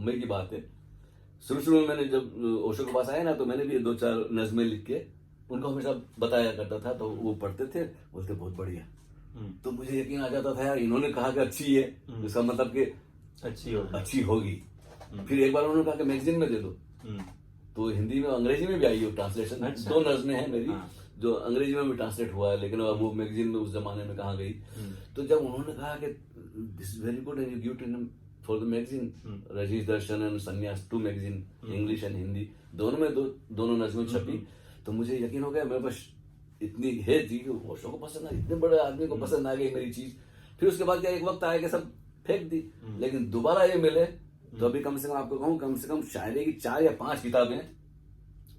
मुंबई की बात है, शुरू में मैंने जब ओशो के पास आया ना, तो मैंने भी 2-4 नज़्में लिख के उनको हमेशा बताया करता था, तो वो पढ़ते थे, बोलते बहुत बढ़िया। तो मुझे यकीन आ जाता था यार, इन्होंने कहा कि अच्छी है, इसका मतलब कि अच्छी होगी। फिर एक बार उन्होंने कहा कि मैगजीन में दे दो, तो हिंदी में अंग्रेजी में भी आई हो ट्रांसलेशन। अच्छा। 2 नज़्में हैं मेरी, जो अंग्रेजी में भी ट्रांसलेट हुआ है, लेकिन अब वो मैगजीन में उस जमाने में कहाँ गई। तो जब उन्होंने कहा कि this is very good and you give to for the magazine, Rajneesh Darshan and Sannyas 2 magazine, English and Hindi, दोनों में दोनों नज़में छपी, तो मुझे यकीन हो गया मेरे पास इतनी है थी कि ओशो को पसंद आई, इतने बड़े आदमी को पसंद आ गई मेरी चीज। फिर उसके बाद क्या एक वक्त आया कि सब फेंक दी, लेकिन दोबारा ये मिले तो अभी कम से कम आपको कहूँ, कम से कम शायरी की 4 या 5 किताबें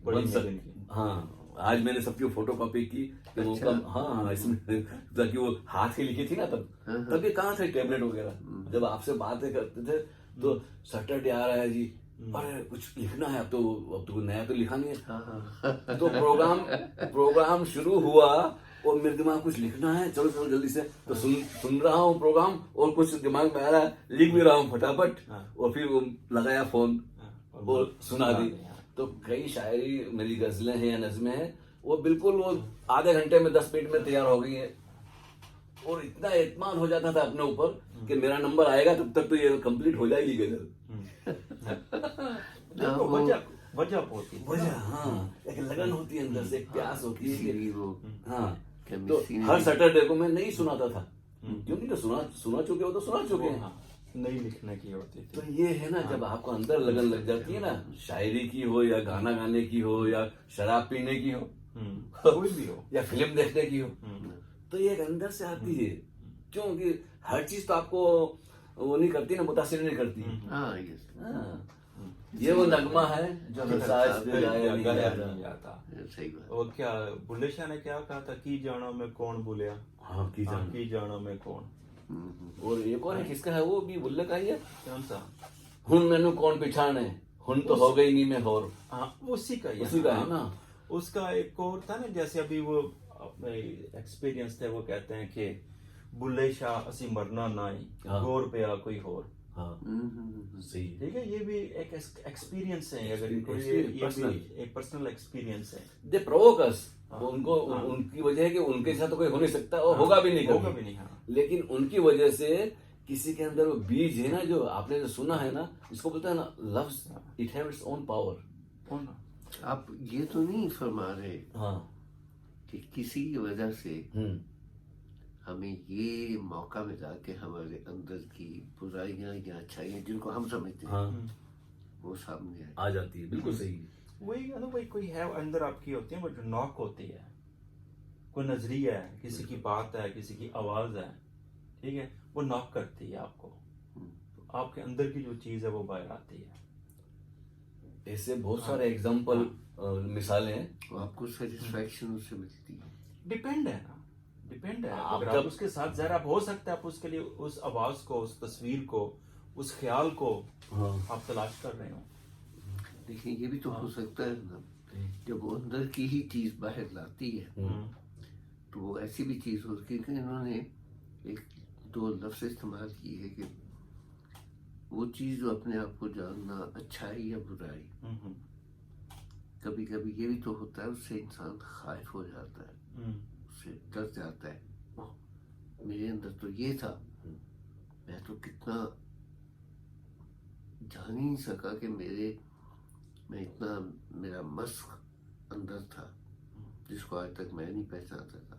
बन सकती। हाँ, आज मैंने सबकी फोटो कॉपी की। अच्छा। हाँ, इसमें ताकि वो हाथ की लिखी थी ना तब ये कहाँ थे टैबलेट वगैरह। जब आपसे बातें करते थे तो सैटरडे आ रहा है जी, अरे कुछ लिखना है, अब तो नया तो लिखा नहीं है। तो प्रोग्राम शुरू हुआ और मेरे दिमाग कुछ लिखना है, चलो जल्दी से, तो सुन रहा हूँ प्रोग्राम और कुछ दिमाग में आ रहा है, लिख भी रहा हूँ फटाफट, और फिर वो लगाया फोन और सुना दी। तो कई शायरी मेरी गजलें हैं या नज़में हैं, वो बिल्कुल वो आधे घंटे में 10 मिनट में तैयार हो गई है, और इतना एतमान हो जाता था अपने ऊपर कि मेरा नंबर आएगा तब तक तो ये कंप्लीट हो जाएगी गजल। देखो वजह होती है, वजह, हाँ, एक लगन होती है अंदर से, एक प्यास होती है कि वो हाँ। तो केमिस्ट्री हर सैटरडे को मैं नहीं सुनाता था, क्योंकि तो सुना चुके हो तो सुना चुके हैं। नहीं लिखने की होती थी। तो ये है ना, जब आपको अंदर लगन लग जाती है ना, शायरी की हो या गाना गाने की हो या शराब पीने की हो, कोई भी हो, या फिल्म देखने की हो, तो ये एक अंदर से आती है। क्योंकि हर चीज तो आपको वो नहीं करती ना, मुतासिर नहीं करती। हाँ, यस, हाँ, ये वो नगमा है जो साज पे गाया नहीं जाता। सही बात। और क्या बुल्ले शाह ने क्या कहा था, की जाना में कौन बोलिया, हाँ, की जाना में कौन। और एक और है, किसका है वो भी बुल्ले का ही है, कौन सा, हुन मैनू कौन पिछाने, हुन तो हो गई नहीं मैं होर। हाँ, उसी का है ना। उसका एक और था ना, जैसे अभी वो अपने एक्सपीरियंस थे, वो कहते हैं कि बुल्ले शाह असी मरना नाई, गौर पे आ कोई होर। हाँ, सही है। ठीक है, ये भी एक एक्सपीरियंस है, अगर ये भी एक पर्सनल एक्सपीरियंस है। दे प्रोवोक अस, उनको उनकी वजह है कि उनके साथ तो कोई हो नहीं सकता और होगा भी नहीं, लेकिन उनकी वजह से किसी के अंदर वो बीज है ना, जो आपने जो सुना है ना, इसको बोलते हैं ना, loves it have its own power. आप ये तो नहीं फरमा रहे हाँ, कि किसी की वजह से हमें ये मौका मिला कि हमारे अंदर की बुराइयां या अच्छाइयां जिनको हम समझते हैं, वो सामने आ जाती है। बिल्कुल सही। वही कोई है अंदर आपकी होती है, वो जो नॉक होती है, कोई नजरिया है, किसी की बात है, किसी की आवाज है, ठीक है, वो नॉक करती है आपको, तो आपके अंदर की जो चीज है वो बाहर आती है। ऐसे बहुत सारे एग्जाम्पल, मिसालें हैं। तो आपको सेटिस्फैक्शन उससे मिलती है। डिपेंड है, अगर आप उसके साथ जरा आप हो सकते हैं, आप उसके लिए उस आवाज को, उस तस्वीर को, उस ख्याल को आप तलाश कर रहे हो। देखिए, ये भी तो हो सकता है ना, जब वो अंदर की ही चीज बाहर लाती है, तो वो ऐसी भी चीज होती है कि इन्होंने 1-2 लफ्ज इस्तेमाल किए है कि वो चीज जो अपने आप को जानना, अच्छाई या बुराई, कभी कभी ये भी तो होता है, उससे इंसान खाइफ हो जाता है, उससे डर जाता है, मेरे अंदर तो ये था, मैं तो कितना जान ही नहीं सका कि मैं इतना, मेरा मस्क अंदर था जिसको आज तक मैं नहीं पहचानता था,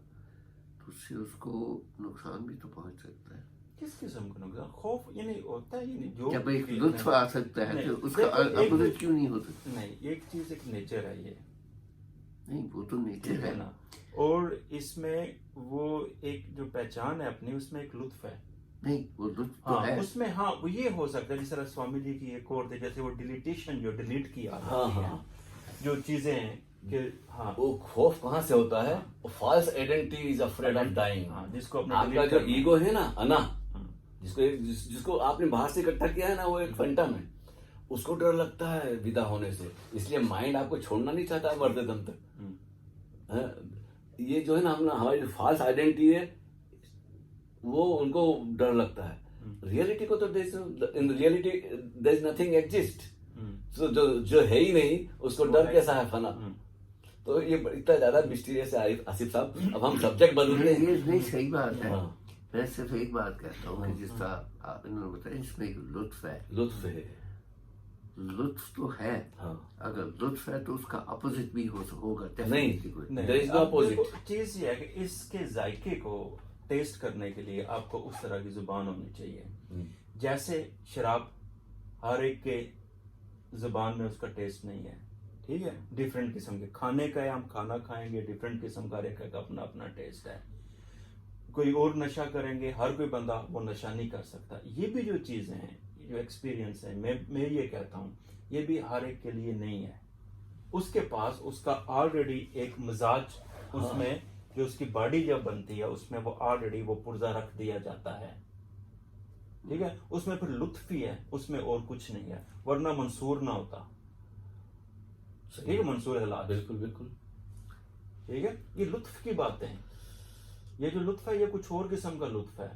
तो उससे उसको नुकसान भी तो पहुंच सकता है। किस किस्म का नुकसान? खौफ ये नहीं होता है, ये नहीं, जो जब एक लुत्फ आ सकता है तो उसका अपोजिट क्यों नहीं हो सकता? नहीं, एक चीज, एक नेचर है ये, नहीं, वो तो नेचर है ना, और इसमें वो एक जो पहचान है अपनी, उसमें एक लुत्फ है। नहीं, वो लुत्फ तो है उसमें। हाँ, वो ये हो सकता है, जिस तरह स्वामी जी की एक और थे, जैसे वो डिलीटेशन, जो डिलीट किया जो चीजें हैं कि वो खौफ कहाँ से होता है? False identity is afraid of dying. जिसको आपका जो ईगो है ना, अना, जिसको आपने बाहर से इकट्ठा किया है ना, वो एक फंटम है, उसको डर लगता है विदा होने से, इसलिए माइंड आपको छोड़ना नहीं चाहता मरते दम तक। ये जो है ना, हमारी जो फॉल्स आइडेंटिटी है, वो उनको डर लगता है। रियलिटी को तो in reality there is nothing exist, तो जो है ही नहीं उसको डर कैसा है फना। तो ये इतना ज्यादा मिस्टीरियस है आसिफ साहब। अब हम सब्जेक्ट बदल रहे हैं। ये नहीं सही बात है। हाँ। मैं सिर्फ एक बात कहता हूँ कि जिस तरह आप इन्होंने बताया इसमें एक लुत्फ है। लुत्फ है। लुत्फ तो है। हाँ। अगर लुत्फ है तो उसका अपोजिट भी होगा नहीं, there is no opposite। चीज ये है कि इसके जायके को टेस्ट करने के लिए आपको उस तरह की जुबान होनी चाहिए। जैसे शराब हर एक के जुबान में उसका टेस्ट नहीं है, ठीक है, डिफरेंट किस्म के खाने का है, हम खाना खाएंगे डिफरेंट किस्म का, एक का अपना अपना टेस्ट है। कोई और नशा करेंगे, हर कोई बंदा वो नशा नहीं कर सकता। ये भी जो चीजें हैं, जो एक्सपीरियंस है, मैं ये कहता हूँ ये भी हर एक के लिए नहीं है। उसके पास उसका ऑलरेडी एक मिजाज, उसमें जो उसकी बॉडी जब बनती है उसमें वो ऑलरेडी वो पुर्जा रख दिया जाता है, ठीक है। उसमें फिर लुत्फ ही है, उसमें और कुछ नहीं है, वरना मंसूर ना होता। ठीक है, मंसूर इलाज, बिल्कुल बिल्कुल ठीक है। ये लुत्फ की बातें हैं। ये जो लुत्फ है ये कुछ और किस्म का लुत्फ है।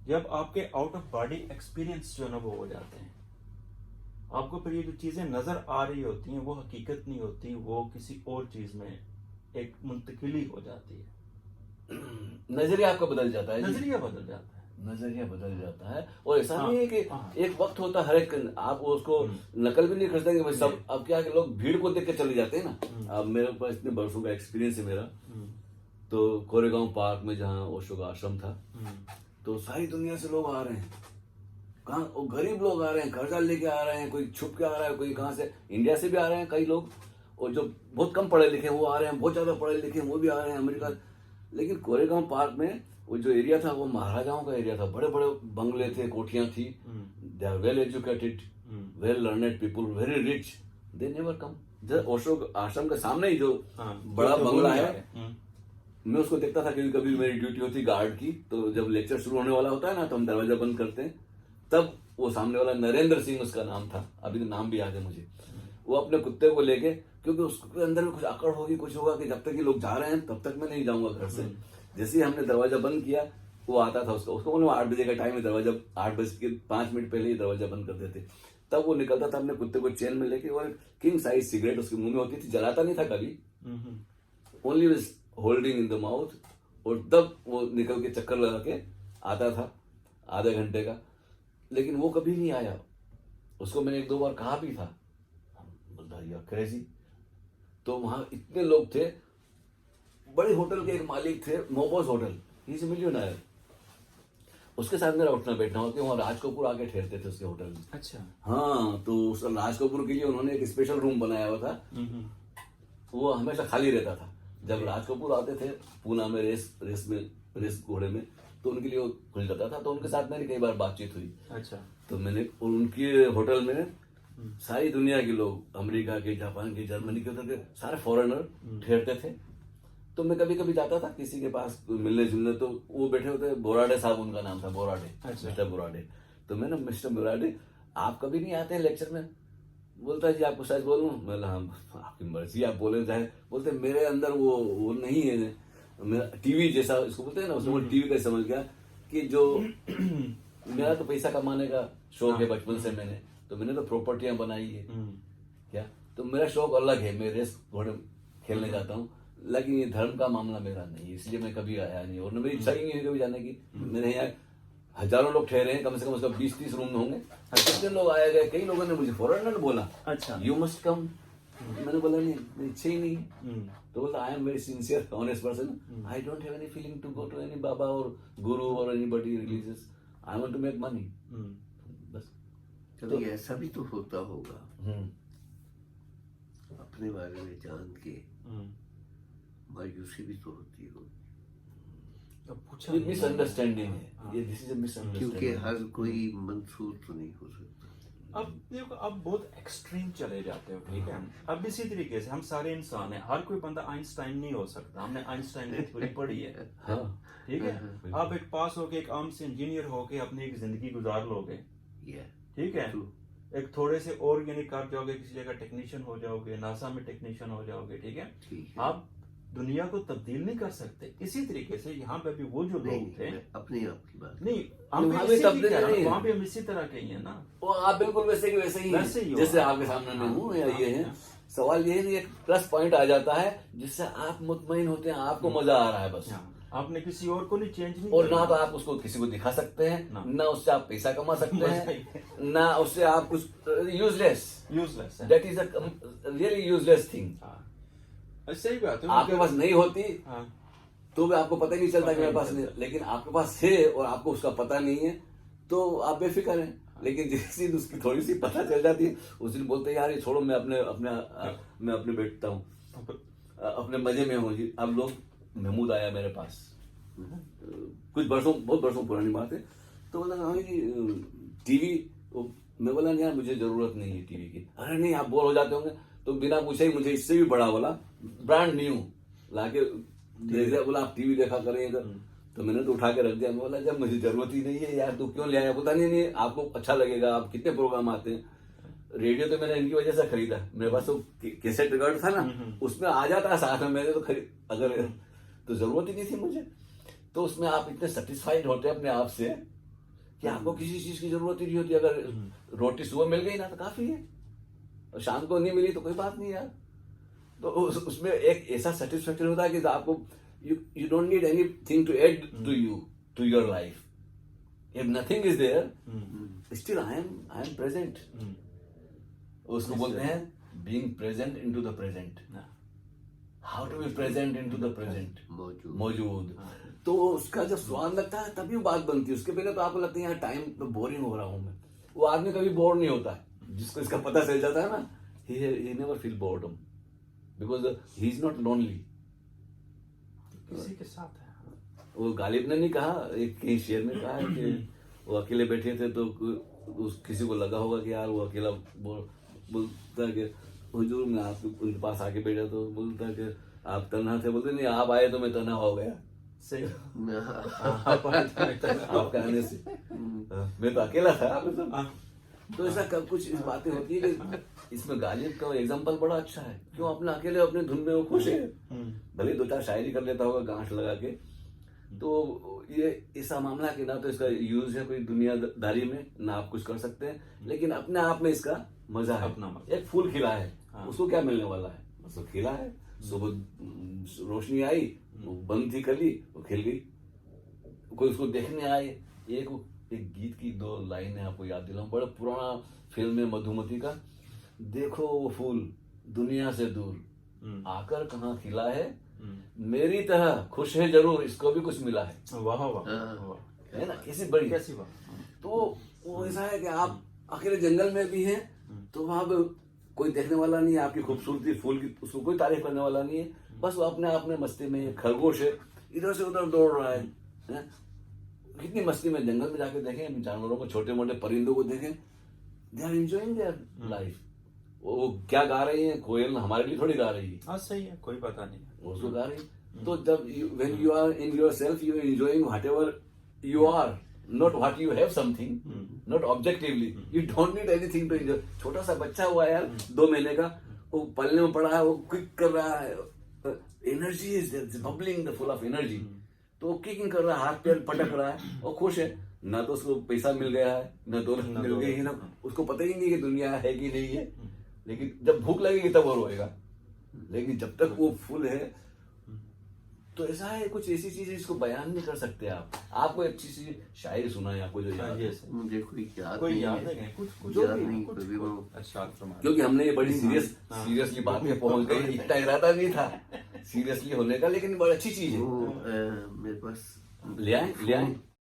जब आपके आउट ऑफ बॉडी एक्सपीरियंस जो है ना वो हो जाते हैं, आपको फिर ये जो चीजें नजर आ रही होती हैं वो हकीकत नहीं होती, वो किसी और चीज में एक मुंतकिली हो जाती है। नजरिया आपका बदल जाता है। नजरिया बदल जाता है। नजरिया बदल जाता है। और ऐसा नहीं है कि हाँ। एक वक्त होता है हर एक, आप उसको नकल भी नहीं कर सकते कि भाई सब। अब क्या है कि लोग भीड़ को देख के चले जाते हैं ना। अब मेरे पास इतने बरसों का एक्सपीरियंस है मेरा, तो कोरेगांव पार्क में जहाँ ओशो का आश्रम था, तो सारी दुनिया से लोग आ रहे हैं। कहाँ वो गरीब लोग आ रहे हैं, कर्जा लेके आ रहे हैं, कोई छुप के आ रहा है, कोई कहाँ से इंडिया से भी आ रहे हैं कई लोग, और जो बहुत कम पढ़े लिखे हैं वो आ रहे हैं, बहुत ज्यादा पढ़े लिखे हैं वो भी आ रहे हैं अमेरिका। लेकिन कोरेगांव पार्क में वो जो एरिया था वो महाराजाओं का एरिया था, बड़े बड़े बंगले थे, कोठियां थी। They are well educated, well learned people, very rich, they never come. Osho Ashram के सामने ही जो बड़ा बंगला है, मैं उसको देखता था। कभी कभी मेरी ड्यूटी होती गार्ड की, तो जब लेक्चर शुरू होने वाला होता है ना तो हम दरवाजा बंद करते हैं, तब वो सामने वाला नरेंद्र सिंह उसका नाम था, अभी तो नाम भी याद है मुझे, वो अपने कुत्ते को लेके, क्योंकि उसके अंदर में कुछ अकड़ होगी, कुछ होगा कि जब तक ये लोग जा रहे हैं तब तक मैं नहीं जाऊंगा घर से। जैसे ही हमने दरवाजा बंद किया वो आता था, उसको बोले 8 बजे का टाइम है, दरवाजा 8:05 पहले ही दरवाजा बंद कर देते। तब वो निकलता था अपने कुत्ते को चेन में लेके, और किंग साइज सिगरेट उसके मुंह में होती थी, जलाता नहीं था कभी, only with holding in the mouth, और तब वो निकल के चक्कर लगा के आता था आधे घंटे का। लेकिन वो कभी नहीं आया, उसको मैंने 1-2 बार कहा भी था, बोलता यार क्रेजी। तो वहां इतने लोग थे, बड़े होटल के एक मालिक थे, मोबोस होटल, ही इज मिलियनर, उसके साथ मेरा उठना बैठना होता है। वहाँ राज कपूर आके ठहरते थे उसके होटल में। अच्छा। हाँ, तो उस राज कपूर के लिए उन्होंने एक स्पेशल रूम बनाया हुआ था, वो हमेशा खाली रहता था। जब राज कपूर आते थे पूना में रेस घोड़े में, तो उनके लिए वो खुल जाता था, तो उनके साथ मेरी कई बार बातचीत हुई। अच्छा। तो मैंने उनके होटल में सारी दुनिया के लोग, अमेरिका के, जापान के, जर्मनी के, उधर के सारे फॉरेनर ठहरते थे। तो मैं कभी कभी जाता था किसी के पास मिलने जुलने, तो वो बैठे होते, बोराडे साहब उनका नाम था, बोराडे, मिस्टर बोराडे। तो मैंने मिस्टर बोराडे आप कभी नहीं आते हैं लेक्चर में? बोलता है जी आपको सच बोलूं? मैं हाँ आपकी मर्जी, आप बोले चाहे। बोलते मेरे अंदर वो नहीं है, मेरा टीवी जैसा इसको बोलते हैं ना, उसमें टीवी का समझ गया कि जो मेरा तो पैसा कमाने का शौक है बचपन से, मैंने तो प्रॉपर्टियां बनाई है क्या, तो मेरा शौक अलग है, मैं रेस घोड़े खेलने जाता हूँ। लेकिन ये धर्म का मामला मेरा नहीं है, इसलिए मैं कभी आया नहीं, और मेरी इच्छा ही नहीं है कभी जाने की। मेरे यहाँ हजारों लोग ठहरे हैं, कम से कम उसका 20-30 रूम होंगे, कितने लोग आए गए। कई लोगों ने मुझे फॉरेनर ने बोला, अच्छा यू मस्ट कम। मैंने बोला नहीं, मेरी इच्छा ही नहीं है। तो बोलता I am very sincere honest person, I don't have any feeling to go to any baba और गुरु और anybody religious, I want to make money, बस। तो ऐसा भी तो होता होगा अपने बारे में जान के मायूसी भी तो होती होगी। ये मिसअंडरस्टैंडिंग है, ये दिस इज अ मिसअंडरस्टैंडिंग, क्योंकि हर कोई मंसूर तो नहीं हो सकता। अब देखो, अब बहुत एक्सट्रीम चले जाते हो, ठीक है। अब इसी तरीके से हम सारे इंसान हैं, हर कोई बंदा आइंस्टाइन नहीं हो सकता। हमने आइंस्टाइन की थ्योरी पढ़ी है, ठीक है। आप एक पास होके एक आम से इंजीनियर होके अपनी एक जिंदगी गुजार लोगे, ठीक है। एक थोड़े से और यानी कर जाओगे, किसी जगह टेक्नीशियन हो जाओगे, नासा में टेक्नीशियन हो जाओगे, ठीक है। आप दुनिया को तब्दील नहीं कर सकते। इसी तरीके से यहाँ पे भी वो जो नहीं, लोग थे, मैं अपने आप की बात नहीं वहाँ भी तब्दील नहीं है। वहाँ पे हम इसी तरह के ही है ना। वो आप बिल्कुल वैसे के वैसे ही वैसे ही हैं हो। जैसे आपके सामने मैं हूँ या ये है। सवाल ये है कि एक प्लस पॉइंट आ जाता है जिससे आप मुतमईन होते हैं, आपको मजा आ रहा है बस। हाँ, आपने किसी और को नहीं चेंज नहीं और करना। ना तो आप उसको किसी को दिखा सकते हैं, ना उससे आप पैसा कमा सकते मजा हैं, ही ना उससे आप कुछ यूजलेस। यूजलेस है। That is a really useless thing. हाँ, सही बात है। आपके पास नहीं होती हाँ, तो भी आपको पता ही नहीं चलता पता कि मेरे नहीं पास नहीं, चलता। लेकिन आपके पास है और आपको उसका पता नहीं है तो आप बेफिक्र हैं। लेकिन जिस दिन उसकी थोड़ी सी पता चल जाती है उस दिन बोलते हैं यार ये छोड़ो, मैं अपने बैठता हूँ, अपने मजे में हूँ जी। अब लोग महमूद आया मेरे पास, बहुत वर्षों पुरानी बात है, तो बोला हाँ जी टीवी। मैं बोला नहीं यार मुझे जरूरत नहीं है टीवी की। अरे नहीं आप बोर हो जाते होंगे, तो बिना पूछे ही मुझे इससे भी बड़ा बोला ब्रांड न्यू लाके दे दिया। बोला आप टीवी देखा करें इधर। तो मैंने तो उठा के रख दिया। मैं बोला जब मुझे जरूरत ही नहीं है यार तू क्यों ले आया। पता नहीं आपको अच्छा लगेगा, आप कितने प्रोग्राम आते हैं। रेडियो तो मैंने इनकी वजह से खरीदा, मेरे पास तो कैसेट रिकॉर्ड था ना, उसमें आ जाता है साथ में, मैंने तो खरीद अगर तो जरूरत ही नहीं थी मुझे। तो उसमें आप इतने सेटिस्फाइड होते हैं अपने आप से कि आपको किसी चीज की जरूरत ही नहीं होती। अगर रोटी सुबह मिल गई ना तो काफी है, और शाम को नहीं मिली तो कोई बात नहीं यार। तो उसमें एक ऐसा सेटिस्फैक्शन होता है कि आपको you don't need anything to add to your life. If nothing is there, still I am present. उसको बोलते हैं being present into the present. How to be present into the present? मौजूद। तो उसका जब स्वाद लगता है तभी बात बनती है। उसके पहले तो आपको लगता है यार टाइम पे बोरिंग हो रहा हूं मैं। वो आदमी कभी बोर नहीं होता है जिसको इसका पता चल जाता है ना। he never feel boredom because he is not lonely. किसी के साथ है। वो गालिब ने नहीं कहा, एक कहीं शेर में कहा है कि वो अकेले बैठे थे तो किसी को लगा होगा कि यार वो अकेला बोलता है कि हुजूर मैं आप उनके पास आके बैठा तो बोलता है कि आप तन्हा थे। बोलते नहीं आप आए तो मैं तन्हा हो गया। सही। आपके आने से मैं तो अकेला था। तो ऐसा कब कुछ इस बातें होती है कि इसमें गालिब का एग्जांपल बड़ा अच्छा है। क्यों अपने अकेले अपने धुन में वो खुश है, भले दो चार शायरी कर लेता होगा गांठ लगा के। तो ये ऐसा मामला कि ना तो इसका यूज है कोई दुनियादारी में, ना आप कुछ कर सकते हैं, लेकिन अपने आप में इसका मजा है। अपना मजा। एक फूल खिला है, उसको क्या मिलने वाला है, बस वो खिला है। सुबह रोशनी आई, वो बंद थी कली, वो खिल गई। कोई उसको देखने आए। एक गीत की दो लाइनें आपको याद दिलाऊं, बड़ा पुराना फिल्म है मधुमती का। देखो वो फूल दुनिया से दूर आकर कहाँ खिला है, मेरी तरह खुश है जरूर इसको भी कुछ मिला है। वाह वाह है ना, कैसी बड़ी कैसी बात। तो वो ऐसा है कि आप अकेले जंगल में भी हैं तो वहां पे कोई देखने वाला नहीं है आपकी खूबसूरती फूल की, उसको कोई तारीफ करने वाला नहीं है। बस वो अपने आप में मस्ती में। खरगोश है इधर से उधर दौड़ रहा है, कितनी मस्ती में। जंगल में जाके देखें जानवरों को, छोटे मोटे परिंदों को देखें, they are enjoying their life. वो क्या गा रही है, कोयल हमारे लिए थोड़ी गा रही है। हाँ सही है, कोई पता नहीं, वो उसको गा रही है। तो जब when you are in yourself you are enjoying whatever you are, not what you have something, not objectively. You don't need anything to enjoy. छोटा सा बच्चा हुआ है यार 2 महीने का, वो पलने में पड़ा है, वो क्विक कर रहा है, energy is bubbling the full of energy. तो वो किकिंग कर रहा है, हाथ पैर पटक रहा है और खुश है। ना तो उसको पैसा मिल गया है, ना दौलत मिल गई है, ना उसको पता ही नहीं कि दुनिया है कि नहीं है। लेकिन जब भूख लगेगी तब वो रोएगा, लेकिन जब तक वो फुल है तो ऐसा है। कुछ ऐसी चीज इसको बयान नहीं कर सकते आप। आपको अच्छी सी शायरी सुनाए आपको जो याद है। मुझे कोई याद है कुछ याद नहीं कभी वो। अच्छा क्योंकि हमने ये बड़ी सीरियसली बात में पहुंच गई। इतना इरादा नहीं था सीरियसली होने का, लेकिन बड़ी अच्छी चीज है। मेरे पास ले आए